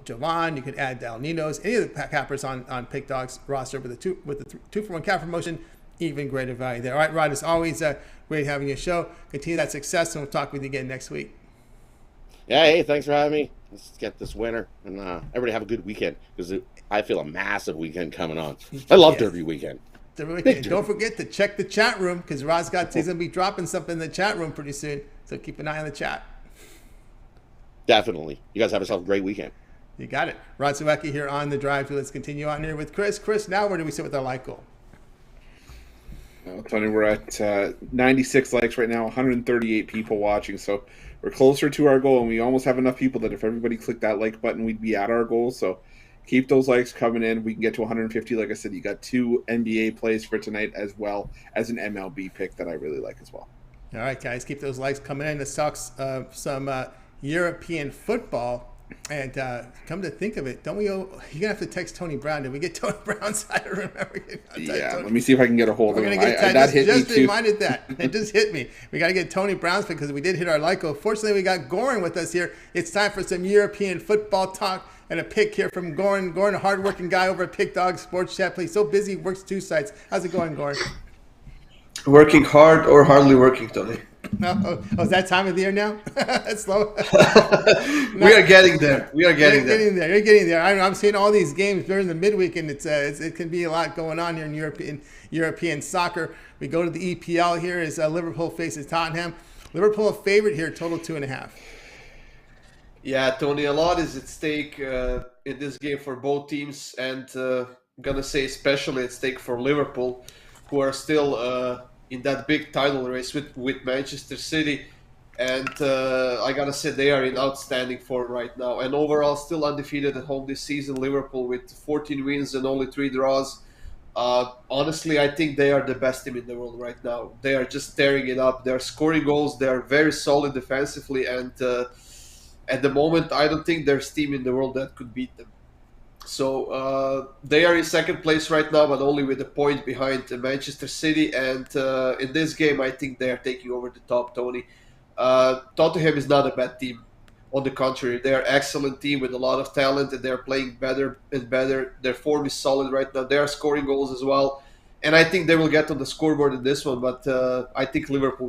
Jovan, you could add Ninos, any of the cappers on Pick Dogs roster with the 2-for-1 cap promotion. Even greater value there. All right, Rod, it's always great having your show. Continue that success, and we'll talk with you again next week.
Yeah, hey, thanks for having me. Let's get this winner, and everybody have a good weekend, because I feel a massive weekend coming on. I love Derby weekend.
Don't forget to check the chat room, because Rod's he's going to be dropping something in the chat room pretty soon, so keep an eye on the chat.
Definitely. You guys have yourself a great weekend.
You got it. Rod Zawacki here on the drive. Let's continue on here with Chris. Chris, now where do we sit with our like goal?
Tony, we're at 96 likes right now, 138 people watching, so we're closer to our goal, and we almost have enough people that if everybody clicked that like button, we'd be at our goal. So keep those likes coming in. We can get to 150. Like I said, you got 2 NBA plays for tonight, as well as an MLB pick that I really like as well.
All right, guys, keep those likes coming in. Let's talk some European football. And come to think of it, don't we owe, you're going to have to text Tony Brown. Did we get Tony Brown's side? I remember.
Yeah, let me see if I can get a hold of him.
That hit me too. Reminded that. It just hit me. We got to get Tony Brown's because we did hit our Lyco. Fortunately, we got Goran with us here. It's time for some European football talk and a pick here from Goran. Goran, a hardworking guy over at Pick Dog Sports Chat. He's so busy, works two sites. How's it going, Goran?
Working hard or hardly working, Tony?
Oh, is that time of the year now? That's slow.
We are getting there. You're getting
there. I'm seeing all these games during the midweek, and it can be a lot going on here in European soccer. We go to the EPL here as Liverpool faces Tottenham. Liverpool a favorite here, total 2.5.
Yeah, Tony, a lot is at stake in this game for both teams, and I'm gonna say especially at stake for Liverpool, who are still in that big title race with Manchester City. And I gotta say they are in outstanding form right now. And overall still undefeated at home this season, Liverpool with 14 wins and only 3 draws. Honestly, I think they are the best team in the world right now. They are just tearing it up. They're scoring goals. They are very solid defensively. And at the moment, I don't think there's a team in the world that could beat them. So they are in second place right now, but only with a point behind Manchester City. And in this game, I think they are taking over the top, Tony. Tottenham is not a bad team. On the contrary, they are an excellent team with a lot of talent, and they are playing better and better. Their form is solid right now. They are scoring goals as well. And I think they will get on the scoreboard in this one, but I think Liverpool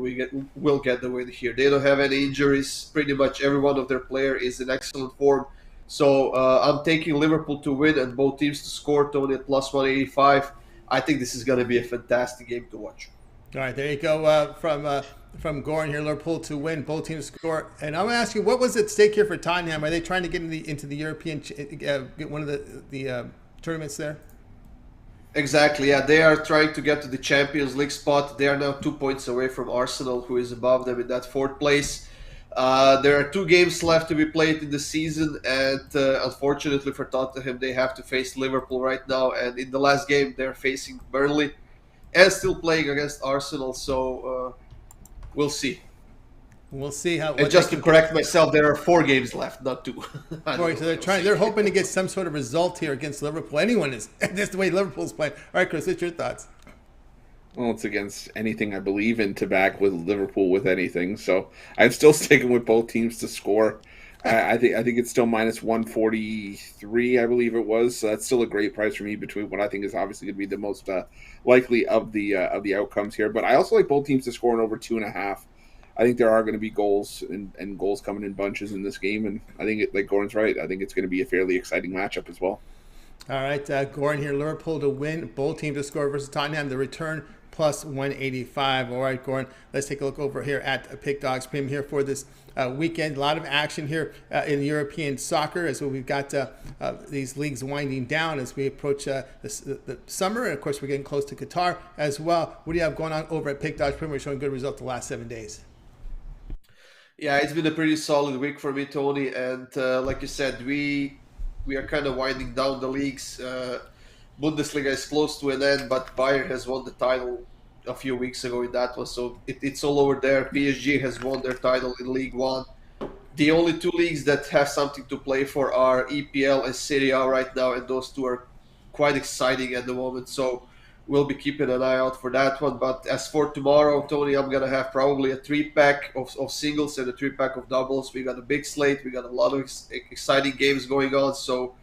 will get the win here. They don't have any injuries. Pretty much every one of their players is in excellent form. So I'm taking Liverpool to win and both teams to score, Tony, at plus 185. I think this is going to be a fantastic game to watch.
All right, there you go from Goran here. Liverpool to win, both teams score. And I'm going to ask you, what was at stake here for Tottenham? Are they trying to get into the European, get one of the tournaments there?
Exactly, yeah. They are trying to get to the Champions League spot. They are now 2 points away from Arsenal, who is above them in that 4th place. There are 2 games left to be played in the season, and unfortunately for Tottenham, they have to face Liverpool right now. And in the last game, they're facing Burnley and still playing against Arsenal. So we'll see.
We'll see how.
And just to correct myself, there are 4 games left, not 2.
So they're hoping to get some sort of result here against Liverpool. Anyone is. That's the way Liverpool's playing. All right, Chris, what's your thoughts?
Well, it's against anything I believe in to back with Liverpool with anything. So I'm still sticking with both teams to score. I think it's still minus 143, I believe it was. So that's still a great price for me between what I think is obviously going to be the most likely of the outcomes here. But I also like both teams to score in over 2.5. I think there are going to be goals and goals coming in bunches in this game. And I think, like Goran's right, I think it's going to be a fairly exciting matchup as well.
All right, Goran here, Liverpool to win, both teams to score versus Tottenham. The return plus 185. All right, Goran, let's take a look over here at Pick Dogs Premium here for this weekend. A lot of action here in European soccer as we've got these leagues winding down as we approach the summer. And, of course, we're getting close to Qatar as well. What do you have going on over at Pick Dogs Premium? We're showing good results the last 7 days.
Yeah, it's been a pretty solid week for me, Tony. And like you said, we are kind of winding down the leagues. Bundesliga is close to an end, but Bayern has won the title a few weeks ago in that one, so it's all over there. PSG has won their title in League One. The only 2 leagues that have something to play for are EPL and Serie A right now, and those 2 are quite exciting at the moment, so we'll be keeping an eye out for that one. But as for tomorrow, Tony, I'm going to have probably a 3-pack of singles and a 3-pack of doubles. We got a big slate. We got a lot of exciting games going on, so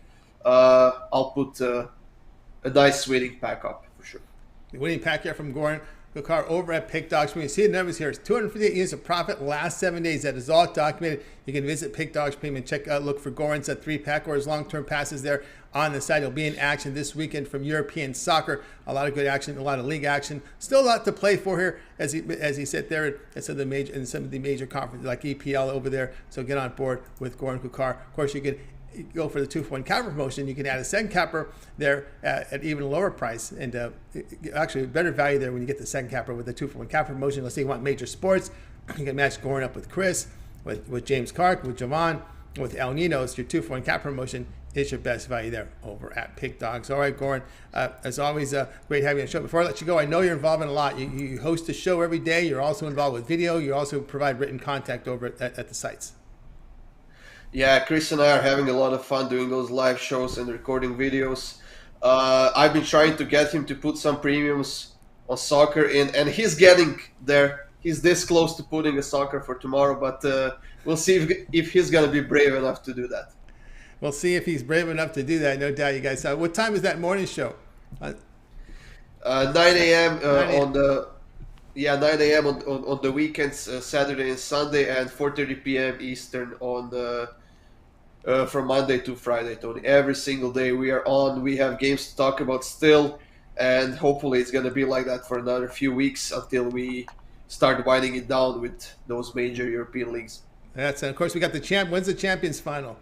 I'll put a nice winning pack up for sure.
The winning pack here from Goran Kucar over at Pick Dogs. You see the numbers here. It's 258 units of profit last 7 days. That is all documented. You can visit Pick Dogs Premium and check out, look for Goran's 3-pack or his long-term passes there on the site. He'll be in action this weekend from European soccer. A lot of good action, a lot of league action. Still a lot to play for here as he said there at some of the major conferences like EPL over there. So get on board with Goran Kucar. Of course, you can go for the 2-for-1 capper promotion. You can add a second capper there at even lower price, and actually better value there when you get the second capper with the 2-for-1 capper promotion. Let's say you want major sports, you can match Goran up with Chris, with James Clark, with Javon, with El Ninos. Your 2-for-1 capper promotion is your best value there over at Pick Dogs. All right, Goran, as always, great having you on the show. Before I let you go, I know you're involved in a lot. You host a show every day. You're also involved with video. You also provide written contact over at the sites.
Yeah, Chris and I are having a lot of fun doing those live shows and recording videos. I've been trying to get him to put some premiums on soccer, and he's getting there. He's this close to putting a soccer for tomorrow, but we'll see if he's going to be brave enough to do that.
We'll see if he's brave enough to do that, no doubt, you guys. What time is that morning show?
9 a.m. On the 9 a.m. on the weekends, Saturday and Sunday, and 4:30 p.m. Eastern on the from Monday to Friday, Tony. Every single day we are on. We have games to talk about still, and hopefully it's going to be like that for another few weeks until we start winding it down with those major European leagues.
And of course, we got the champ. When's the Champions Final?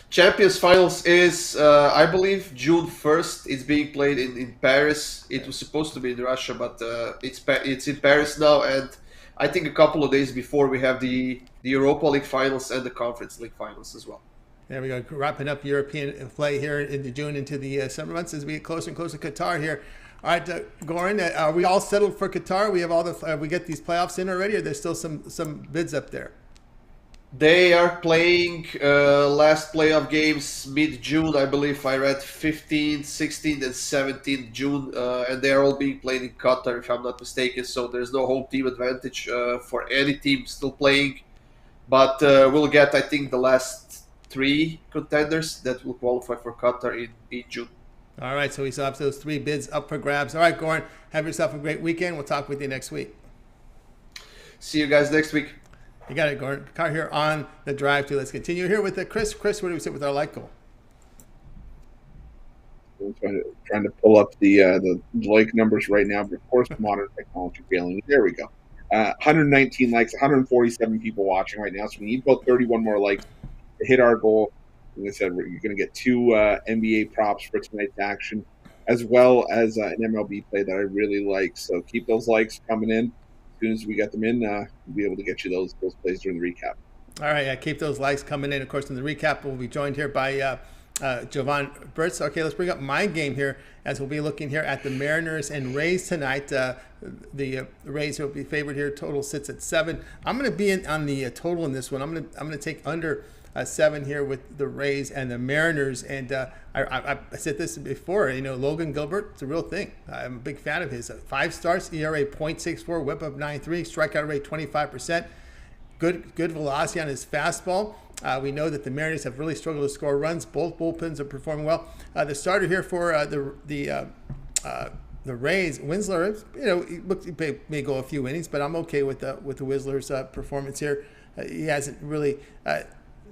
Champions Finals is, I believe, June 1st. It's being played in Paris. It was supposed to be in Russia, but it's in Paris now. And I think a couple of days before we have the Europa League Finals and the Conference League Finals as well.
There we go. Wrapping up European play here into June, into the summer months as we get closer and closer to Qatar here. All right, Goran, are we all settled for Qatar? We have all the we get these playoffs in already, or there's still some bids up there?
They are playing last playoff games mid-June, I believe. I read 15, 16, and 17 June, and they are all being played in Qatar, if I'm not mistaken. So there's no home team advantage for any team still playing. But we'll get, I think, the last 3 contenders that will qualify for Qatar in June.
All right, so we still have those 3 bids up for grabs. All right, Goran, have yourself a great weekend. We'll talk with you next week.
See you guys next week.
You got it, Goran. Car here on the drive to. Let's continue here with Chris. Chris, where do we sit with our like goal?
I'm trying to pull up the like numbers right now, but of course, modern technology failing. There we go. 119 likes, 147 people watching right now. So we need about 31 more likes to hit our goal. Like I said, you're going to get 2 NBA props for tonight's action, as well as an MLB play that I really like. So keep those likes coming in. As soon as we get them in, we'll be able to get you those plays during the recap.
All right, keep those likes coming in. Of course, in the recap, we'll be joined here by Javon Bertz. Okay, let's bring up my game here as we'll be looking here at the Mariners and Rays tonight. The Rays will be favored here. Total sits at 7. I'm going to be on the total in this one. I'm going to take under 7 here with the Rays and the Mariners. And I said this before, Logan Gilbert, it's a real thing. I'm a big fan of his. 5 starts, ERA 0.64, whip of 9.3, strikeout rate 25%. Good velocity on his fastball. We know that the Mariners have really struggled to score runs. Both bullpens are performing well. The starter here for the Rays, Winsler, he may go a few innings, but I'm okay with the Whistler's performance here. He hasn't really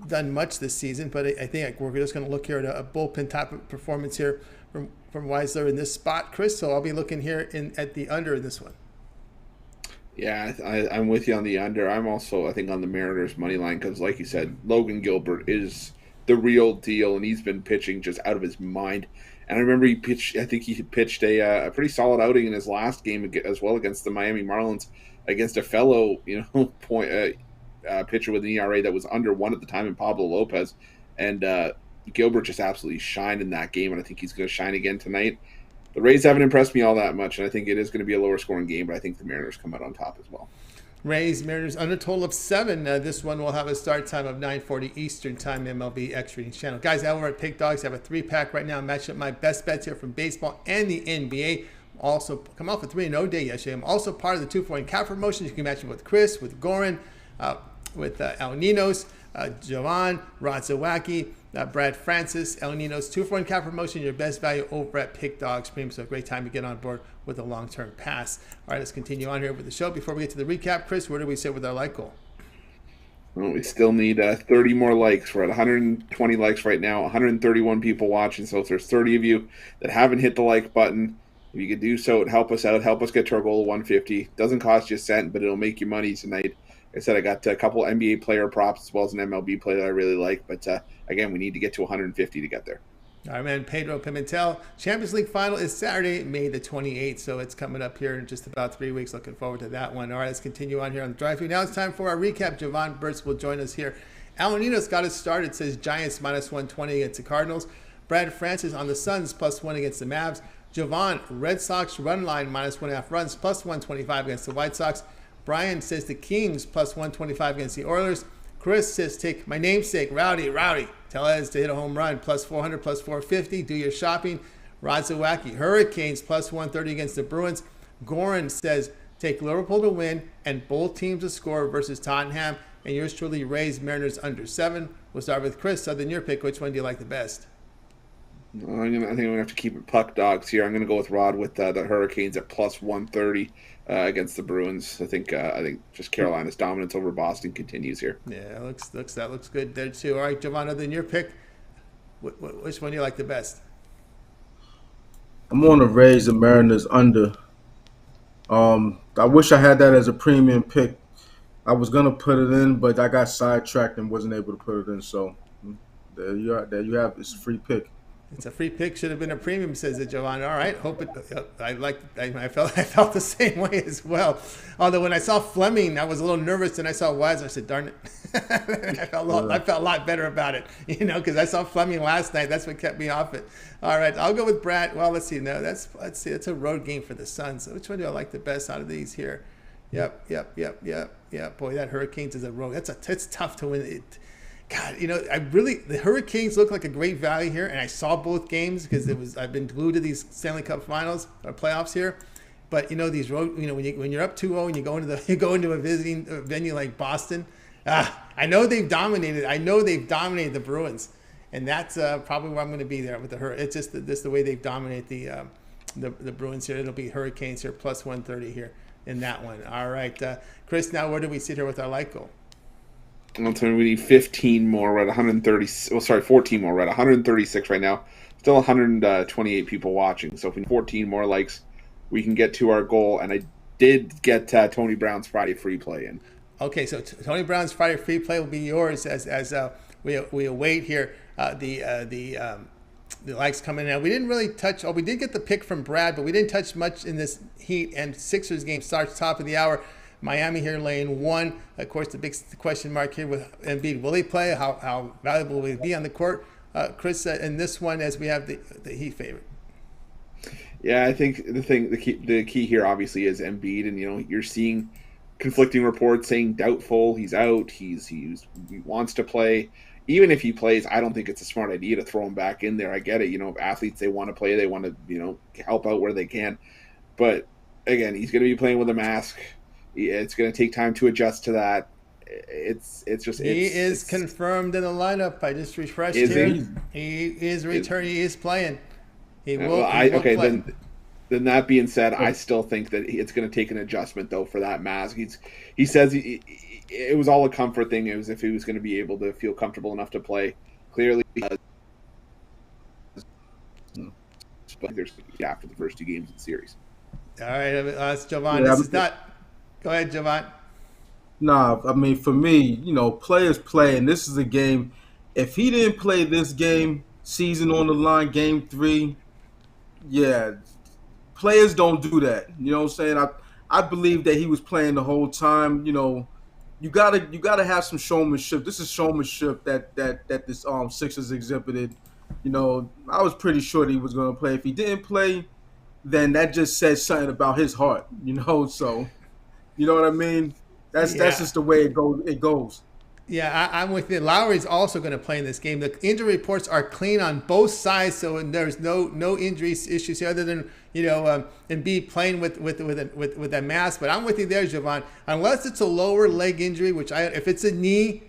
done much this season, but I think we're just going to look here at a bullpen type of performance here from Weisler in this spot, Chris. So I'll be looking here at the under in this one.
Yeah, I'm with you on the under. I'm also, I think, on the Mariners money line because, like you said, Logan Gilbert is the real deal, and he's been pitching just out of his mind. And I remember he pitched a pretty solid outing in his last game as well against the Miami Marlins against a fellow, pitcher with an ERA that was under 1 at the time in Pablo Lopez. And Gilbert just absolutely shined in that game, and I think he's going to shine again tonight. The Rays haven't impressed me all that much, and I think it is going to be a lower scoring game, but I think the Mariners come out on top as well.
Rays, Mariners under total of 7. This one will have a start time of 9:40 Eastern Time, MLB X Ratings channel. Guys, over at Pick Dogs, I have a 3-pack right now, matching up my best bets here from baseball and the NBA. Also, come off a 3-0 day yesterday. I'm also part of the 2-for-1 cap promotions. You can match it with Chris, with Goran, with El Ninos, Jovan, Rod Zawacki, Brad Francis, El Ninos, 2-for-1 cap promotion, your best value over at Pick Dogs Premium. So a great time to get on board with a long-term pass. All right, let's continue on here with the show. Before we get to the recap, Chris, where do we sit with our like goal?
Well, we still need 30 more likes. We're at 120 likes right now, 131 people watching. So if there's 30 of you that haven't hit the like button, if you could do so, it'd help us out. Help us get to our goal of 150. Doesn't cost you a cent, but it'll make you money tonight. Like I said, I got a couple NBA player props as well as an MLB player that I really like. But again, we need to get to 150 to get there.
All right, man. Pedro Pimentel. Champions League final is Saturday, May the 28th. So it's coming up here in just about 3 weeks. Looking forward to that one. All right, let's continue on here on the drive-thru. Now it's time for our recap. Javon Burts will join us here. Nino's got us started. Says Giants -120 against the Cardinals. Brad Francis on the Suns +1 against the Mavs. Jovan, Red Sox run line -1.5 runs +125 against the White Sox. Brian says the Kings +125 against the Oilers. Chris says, take my namesake, Rowdy. Tellez to hit a home run, plus 400, plus 450. Do your shopping. Rod Zawacky, Hurricanes, plus 130 against the Bruins. Goran says, take Liverpool to win and both teams to score versus Tottenham. And yours truly, Rays, Mariners under 7. We'll start with Chris. Other your pick, which one do you like the best?
I think I'm going to have to keep it puck dogs here. I'm going to go with Rod with the Hurricanes at plus 130 against the Bruins. I think just Carolina's dominance over Boston continues here.
Yeah, that looks good there too. All right, Javon, other than your pick, which one do you like the best?
I'm on the Rays and Mariners under. I wish I had that as a premium pick. I was gonna put it in, but I got sidetracked and wasn't able to put it in. So there you have it's a free pick.
It's a free pick. Should have been a premium, says it, Jovan. All right. Hope it. I felt the same way as well. Although when I saw Fleming, I was a little nervous, and I saw Wise. I said, "Darn it!" I felt a lot better about it, because I saw Fleming last night. That's what kept me off it. All right, I'll go with Brad. Well, let's see. No, let's see. It's a road game for the Suns. So which one do I like the best out of these here? Yep. Boy, that Hurricanes is a road. It's tough to win. God, the Hurricanes look like a great value here, and I saw both games because I've been glued to these Stanley Cup Finals or playoffs here. But these road, when you're up 2-0 and you go into a visiting venue like Boston, I know they've dominated. The Bruins, and that's probably where I'm going to be there with the It's just the way they've dominated the Bruins here. It'll be Hurricanes here plus 130 here in that one. All right, Chris. Now where do we sit here with our light goal?
I'll tell you, we need 15 more. We're at 130. Well, sorry, 14 more. We're at 136 right now. Still 128 people watching. So if we need 14 more likes, we can get to our goal. And I did get Tony Brown's Friday free play in. Okay, so Tony Brown's Friday free play will be yours as we await here the likes coming in. We didn't really touch. We did get the pick from Brad, but we didn't touch much in this Heat and Sixers game. Starts top of the hour. Miami here laying 1. Of course, the big question mark here with Embiid. Will he play? How valuable will he be on the court? Chris, in this one, as we have the Heat favorite. Yeah, I think the key here obviously is Embiid, and you're seeing conflicting reports saying doubtful, he's out, he wants to play. Even if he plays, I don't think it's a smart idea to throw him back in there. I get it, athletes, they want to play, they want to help out where they can, but again, he's going to be playing with a mask. It's going to take time to adjust to that. He is confirmed in the lineup. I just refreshed here. He is returning. He is playing. He will. Play. Then that being said, I still think that it's going to take an adjustment though for that mask. He says it was all a comfort thing. It was if he was going to be able to feel comfortable enough to play. Clearly, but there's after the first 2 games of the series. All right, that's Jovan. This is not. Go ahead, Javon.
Nah, I mean, for me, players play, and this is a game. If he didn't play this game, season on the line, game 3, yeah, players don't do that. You know what I'm saying? I believe that he was playing the whole time. You gotta have some showmanship. This is showmanship that this Sixers exhibited. I was pretty sure that he was going to play. If he didn't play, then that just says something about his heart. So. You know what I mean? That's just the way it goes.
Yeah, I'm with you. Lowry's also going to play in this game. The injury reports are clean on both sides, so there's no injury issues here other than Embiid playing with that mask. But I'm with you there, Javon. Unless it's a lower leg injury, if it's a knee,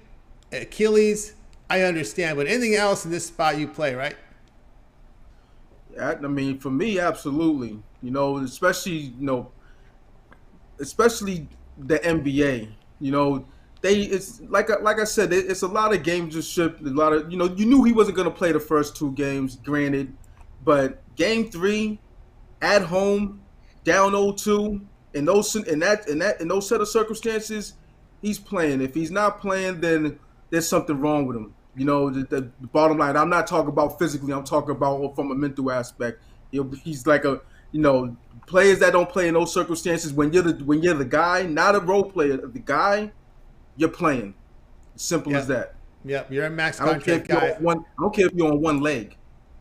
Achilles, I understand. But anything else in this spot, you play, right?
Yeah, I mean, for me, absolutely. Especially the NBA, it's like I said, it's a lot of gamesmanship. A lot of you knew he wasn't going to play the first 2 games, granted, but game 3 at home, down 0-2, in those set of circumstances, he's playing. If he's not playing, then there's something wrong with him. The bottom line. I'm not talking about physically. I'm talking about from a mental aspect. He's like players that don't play in those circumstances, when you're the guy, not a role player, the guy, you're playing. Simple as that.
Yep, you're a max contract guy.
I don't care if you're on one leg.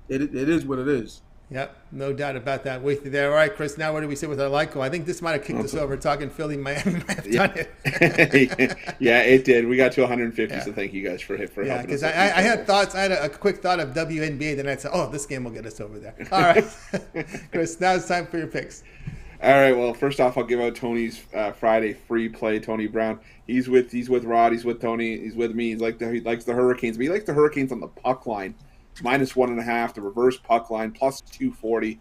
It is what it is.
Yep, no doubt about that. With you there. All right, Chris, now where do we sit with our Lyco? I think this might have kicked us over. Talking Philly, Miami might have done it.
Yeah, it did. We got to 150, so thank you guys for helping us.
Because I had thoughts. I had a quick thought of WNBA, then I said, oh, this game will get us over there. All right, Chris, now it's time for your picks.
All right, well, first off, I'll give out Tony's Friday free play. Tony Brown, he's with Rod, he's with Tony, he's with me. He likes the Hurricanes, but he likes the Hurricanes on the puck line. -1.5, the reverse puck line, +240.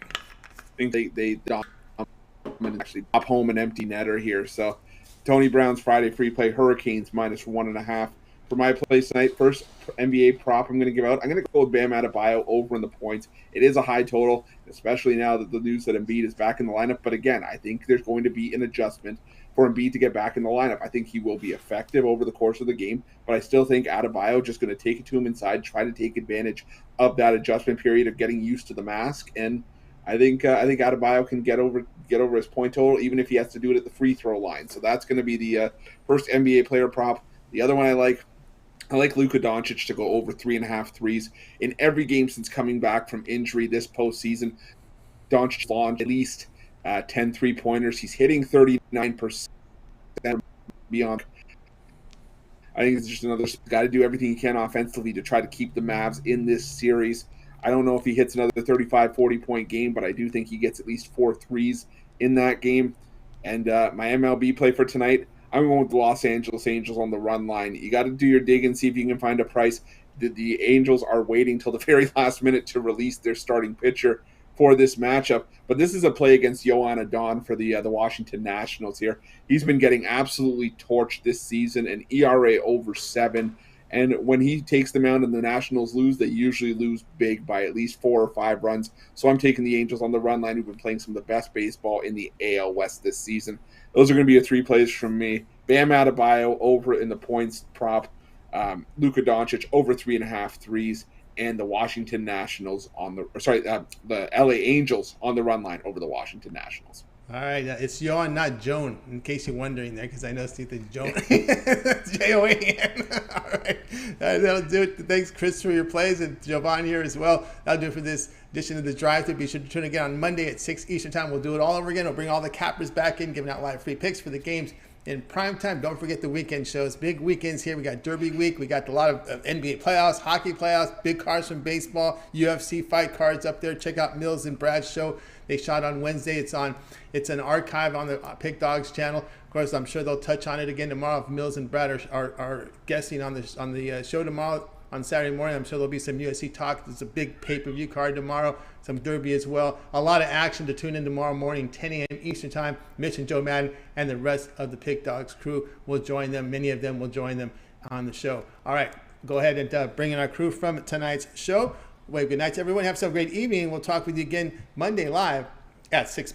I think they actually pop home an empty netter here. So Tony Brown's Friday free play, Hurricanes -1.5. For my place tonight, first NBA prop I'm going to give out. I'm going to go with Bam Adebayo over in the points. It is a high total, especially now that the news that Embiid is back in the lineup. But again, I think there's going to be an adjustment for Embiid to get back in the lineup. I think he will be effective over the course of the game, but I still think Adebayo just going to take it to him inside, try to take advantage of that adjustment period of getting used to the mask. And I think Adebayo can get over his point total, even if he has to do it at the free throw line. So that's going to be the first NBA player prop. The other one I like Luka Doncic to go over 3.5 threes in every game since coming back from injury this postseason. Doncic launched at least 10 3-pointers. He's hitting 39% beyond. I think it's just another got to do everything he can offensively to try to keep the Mavs in this series. I don't know if he hits another 35, 40-point game, but I do think he gets at least 4 threes in that game. And my MLB play for tonight, I'm going with the Los Angeles Angels on the run line. You got to do your dig and see if you can find a price. The Angels are waiting till the very last minute to release their starting pitcher for this matchup. But this is a play against Jovan Burts for the Washington Nationals here. He's been getting absolutely torched this season, an ERA over 7. And when he takes the mound and the Nationals lose, they usually lose big by at least 4 or 5 runs. So I'm taking the Angels on the run line, who've been playing some of the best baseball in the AL West this season. Those are going to be your 3 plays from me. Bam Adebayo over in the points prop. Luka Doncic over 3.5 threes. And the Washington Nationals the LA Angels on the run line over the Washington Nationals.
All right, it's Joan, not Joan, in case you're wondering there, because I know Steve is Joan. It's Joan. All right, that'll do it. Thanks, Chris, for your plays, and Jovan here as well. That'll do it for this edition of the Drive-Thru. Be sure to tune again on Monday at 6 Eastern Time. We'll do it all over again. We'll bring all the cappers back in, giving out live free picks for the games in prime time. Don't forget the weekend shows. Big weekends here. We got Derby Week. We got a lot of NBA playoffs, hockey playoffs, big cards from baseball, UFC fight cards up there. Check out Mills and Brad's show. They shot on Wednesday. It's an archive on the Pick Dogs channel. Of course, I'm sure they'll touch on it again tomorrow if Mills and Brad are guesting on the show tomorrow. On Saturday morning, I'm sure there'll be some UFC talk. There's a big pay-per-view card tomorrow, some Derby as well. A lot of action to tune in tomorrow morning, 10 a.m. Eastern Time. Mitch and Joe Madden and the rest of the Pick Dogs crew will join them. Many of them will join them on the show. All right, go ahead and bring in our crew from tonight's show. Wave good night to everyone. Have some great evening. We'll talk with you again Monday live at 6